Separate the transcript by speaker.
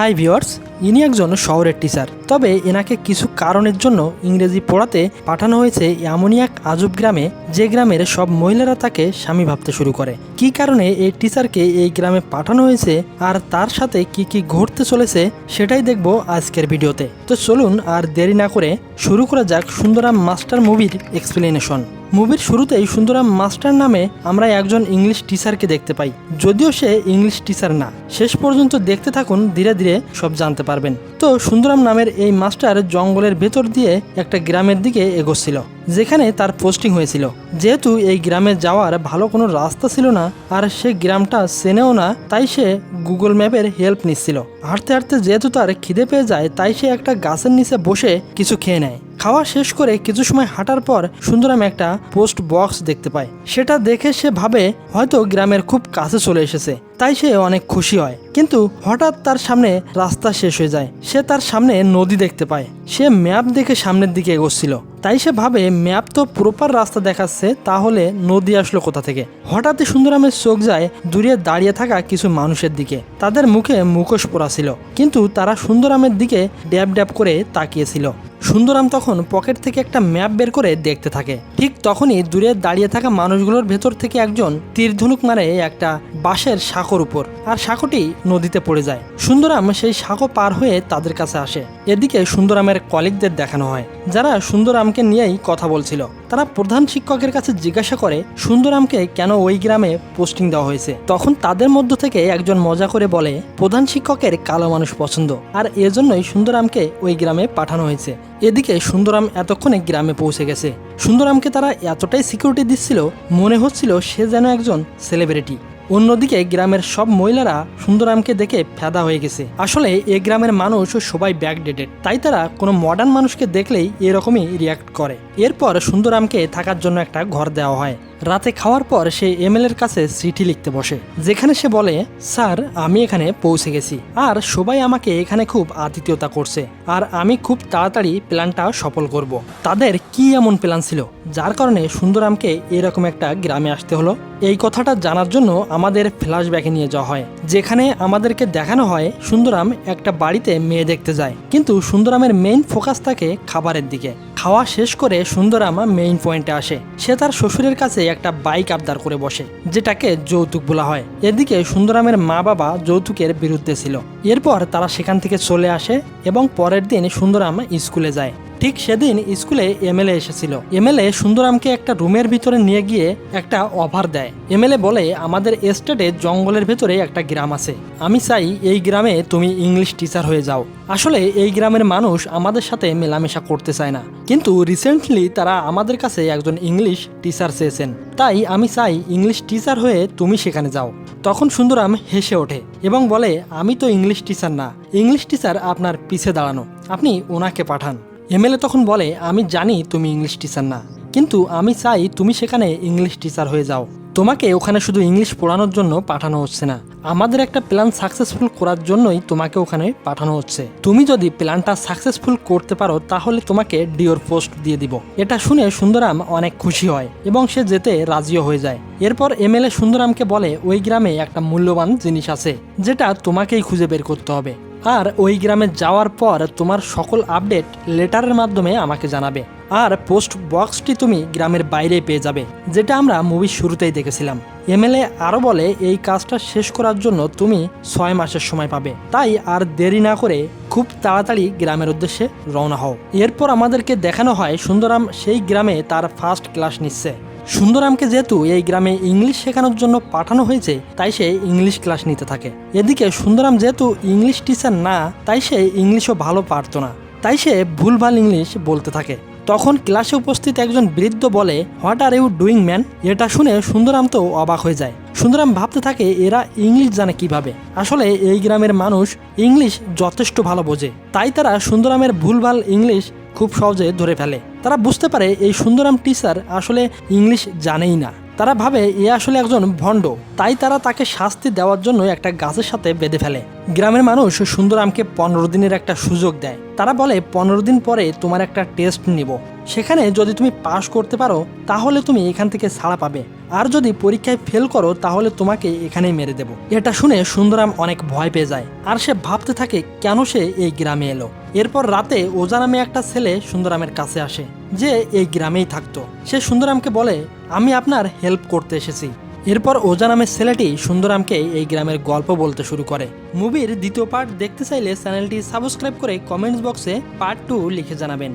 Speaker 1: Hi viewers, ইনি একজন শহরের টিচার। তবে এনাকে কিছু কারণের জন্য ইংরেজি পড়াতে পাঠানো হয়েছে এমনই এক আজব গ্রামে, যে গ্রামের সব মহিলারা তাকে স্বামী ভাবতে শুরু করে। কি কারণে এই টিচারকে এই গ্রামে পাঠানো হয়েছে আর তার সাথে কি কি ঘটতে চলেছে সেটাই দেখব আজকের ভিডিওতে। তো চলুন আর দেরি না করে শুরু করা যাক সুন্দরাম মাস্টার মুভির এক্সপ্লেনেশন। মুভির শুরুতেই সুন্দরাম মাস্টার নামে আমরা একজন ইংলিশ টিচারকে দেখতে পাই, যদিও সে ইংলিশ টিচার না। শেষ পর্যন্ত দেখতে থাকুন, ধীরে ধীরে সব জানতে পারবেন। তো সুন্দরাম নামের এই মাস্টার জঙ্গলের ভেতর দিয়ে একটা গ্রামের দিকে এগোচ্ছিল, যেখানে তার পোস্টিং হয়েছিল। যেহেতু এই গ্রামে যাওয়ার ভালো কোনো রাস্তা ছিল না আর সে গ্রামটা চেনেও না, তাই সে গুগল ম্যাপের হেল্প নিচ্ছিল। হাঁটতে হাঁটতে যেহেতু তার খিদে পেয়ে যায়, তাই সে একটা গাছের নিচে বসে কিছু খেয়ে নেয়। খাওয়া শেষ করে কিছু সময় হাঁটার পর সুন্দরাম একটা পোস্ট বক্স দেখতে পায়। সেটা দেখে সে ভাবে হয়তো গ্রামের খুব কাছে চলে এসেছে, তাই সে অনেক খুশি হয়। কিন্তু হঠাৎ তার সামনে রাস্তা শেষ হয়ে যায়। সে তার সামনে নদী দেখতে পায়। সে ম্যাপ দেখে সামনের দিকে এগোচ্ছিল, তাই সে ভাবে ম্যাপ তো প্রপার রাস্তা দেখাচ্ছে, তাহলে নদী আসলো কোথা থেকে। হঠাৎই সুন্দরামের চোখ যায় দূরে দাঁড়িয়ে থাকা কিছু মানুষের দিকে। তাদের মুখে মুখোশ পরা ছিল, কিন্তু তারা সুন্দরামের দিকে ড্যাব ড্যাব করে তাকিয়েছিল। সুন্দরাম তখন পকেট থেকে একটা ম্যাপ বের করে দেখতে থাকে। ঠিক তখনই দূরে দাঁড়িয়ে থাকা মানুষগুলোর ভেতর থেকে একজন তীর ধনুক মারে একটা বাঁশের শাঁখোর উপর, আর শাঁখোটি নদীতে পড়ে যায়। সুন্দরাম সেই শাঁখো পার হয়ে তাদের কাছে আসে। এদিকে সুন্দরামের কলিগদের দেখানো হয়, যারা সুন্দরামকে নিয়েই কথা বলছিল। তারা প্রধান শিক্ষকের কাছে জিজ্ঞাসা করে সুন্দরামকে কেন ওই গ্রামে পোস্টিং দেওয়া হয়েছে। তখন তাদের মধ্য থেকে একজন মজা করে বলে, প্রধান শিক্ষকের কালো মানুষ পছন্দ, আর এজন্যই সুন্দরামকে ওই গ্রামে পাঠানো হয়েছে। এদিকে সুন্দরাম এতক্ষণে গ্রামে পৌঁছে গেছে। সুন্দরামকে তারা এতটাই সিকিউরিটি দিচ্ছিল, মনে হচ্ছিল সে যেন একজন সেলিব্রিটি। অন্যদিকে গ্রামের সব মহিলারা সুন্দরামকে দেখে ফেদা হয়ে গেছে। আসলে এই গ্রামের মানুষ সবাই ব্যাকডেটেড, তাই তারা কোনো মডার্ন মানুষকে দেখলেই এরকমই রিয়াক্ট করে। এরপর সুন্দরামকে থাকার জন্য একটা ঘর দেওয়া হয়। রাতে খাওয়ার পর সে এমএলএর কাছে চিঠি লিখতে বসে, যেখানে সে বলে, স্যার আমি এখানে পৌঁছে গেছি আর সবাই আমাকে এখানে খুব আতিথেয়তা করছে, আর আমি খুব তাড়াতাড়ি প্ল্যানটা সফল করব। তাদের কি এমন প্ল্যান ছিল যার কারণে সুন্দরামকে এরকম একটা গ্রামে আসতে হলো? এই কথাটা জানার জন্য আমাদের ফ্ল্যাশব্যাকে নিয়ে যাওয়া হয়, যেখানে আমাদেরকে দেখানো হয় সুন্দরাম একটা বাড়িতে মেয়ে দেখতে যায়, কিন্তু সুন্দরামের মেইন ফোকাস থাকে খাবারের দিকে। খাওয়া শেষ করে সুন্দরাম মেইন পয়েন্টে আসে। সে তার শ্বশুরের কাছে একটা বাইক আবদার করে বসে, যেটাকে যৌতুক বলা হয়। এদিকে সুন্দরামের মা বাবা যৌতুকের বিরুদ্ধে ছিল। এরপর তারা সেখান থেকে চলে আসে এবং পরের দিন সুন্দরাম স্কুলে যায়। ঠিক সেদিন স্কুলে এমএলএ এসেছিল। এমএলএ সুন্দরামকে একটা রুমের ভিতরে নিয়ে গিয়ে একটা অফার দেয়। এমএলএ বলে, আমাদের এস্টেটে জঙ্গলের ভেতরে একটা গ্রাম আছে, আমি চাই এই গ্রামে তুমি ইংলিশ টিচার হয়ে যাও। আসলে এই গ্রামের মানুষ আমাদের সাথে মেলামেশা করতে চায় না, কিন্তু রিসেন্টলি তারা আমাদের কাছে একজন ইংলিশ টিচার চেয়েছেন, তাই আমি চাই ইংলিশ টিচার হয়ে তুমি সেখানে যাও। তখন সুন্দরাম হেসে ওঠে এবং বলে, আমি তো ইংলিশ টিচার না, ইংলিশ টিচার আপনার পিছে দাঁড়ানো, আপনি ওনাকে পাঠান। এমএলএ তখন বলে, আমি জানি তুমি ইংলিশ টিচার না, কিন্তু আমি চাই তুমি সেখানে ইংলিশ টিচার হয়ে যাও। তোমাকে ওখানে শুধু ইংলিশ পড়ানোর জন্য পাঠানো হচ্ছে না, আমাদের একটা প্ল্যান সাকসেসফুল করার জন্যই তোমাকে ওখানে পাঠানো হচ্ছে। তুমি যদি প্ল্যানটা সাকসেসফুল করতে পারো তাহলে তোমাকে ডিওর পোস্ট দিয়ে দিব। এটা শুনে সুন্দরাম অনেক খুশি হয় এবং সে যেতে রাজিও হয়ে যায়। এরপর এমএলএ সুন্দরামকে বলে, ওই গ্রামে একটা মূল্যবান জিনিস আছে, যেটা তোমাকেই খুঁজে বের করতে হবে, আর ওই গ্রামে যাওয়ার পর তোমার সকল আপডেট লেটারের মাধ্যমে আমাকে জানাবে, আর পোস্ট বক্সটি তুমি গ্রামের বাইরে পেয়ে যাবে, যেটা আমরা মুভির শুরুতেই দেখেছিলাম। এমএলএ আরও বলে, এই কাজটা শেষ করার জন্য তুমি 6 মাসের সময় পাবে, তাই আর দেরি না করে খুব তাড়াতাড়ি গ্রামের উদ্দেশ্যে রওনা হও। এরপর আমাদেরকে দেখানো হয় সুন্দরাম সেই গ্রামে তার ফার্স্ট ক্লাস নিচ্ছে। সুন্দরামকে যেহেতু এই গ্রামে ইংলিশ শেখানোর জন্য পাঠানো হয়েছে, তাই সে ইংলিশ ক্লাস নিতে থাকে। এদিকে সুন্দরাম যেহেতু ইংলিশ টিচার না, তাই সে ইংলিশও ভালো পারতো না, তাই সে ভুলভাল ইংলিশ বলতে থাকে। তখন ক্লাসে উপস্থিত একজন বৃদ্ধ বলে, what are you doing man? এটা শুনে সুন্দরাম তো অবাক হয়ে যায়। সুন্দরাম ভাবতে থাকে, এরা ইংলিশ জানে কিভাবে? আসলে এই গ্রামের মানুষ ইংলিশ যথেষ্ট ভালো বোঝে, তাই তারা সুন্দরামের ভুলভাল ইংলিশ খুব সহজে ধরে ফেলে। তারা বুঝতে পারে এই সুন্দরাম টিচার আসলে ইংলিশ জানেই না। তারা ভাবে এ আসলে একজন ভণ্ড, তাই তারা তাকে শাস্তি দেওয়ার জন্য একটা গাছের সাথে বেঁধে ফেলে। গ্রামের মানুষ সুন্দরামকে 15 দিনের একটা সুযোগ দেয়। তারা বলে, 15 দিন পরে তোমার একটা টেস্ট নিব, সেখানে যদি তুমি পাশ করতে পারো তাহলে তুমি এখান থেকে ছাড়া পাবে, আর যদি পরীক্ষায় ফেল করো তাহলে তোমাকে এখানেই মেরে দেব। এটা শুনে সুন্দরাম অনেক ভয় পেয়ে যায়, আর সে ভাবতে থাকে কেন সে এই গ্রামে এলো। এরপর রাতে ওজা নামে একটা ছেলে সুন্দরামের কাছে আসে, যে এই গ্রামেই থাকতো। সে সুন্দরামকে বলে, আমি আপনার হেল্প করতে এসেছি। এরপর ওজা নামের ছেলেটি সুন্দরামকে এই গ্রামের গল্প বলতে শুরু করে। মুভির দ্বিতীয় পার্ট দেখতে চাইলে চ্যানেলটি সাবস্ক্রাইব করে কমেন্টস বক্সে পার্ট 2 লিখে জানাবেন।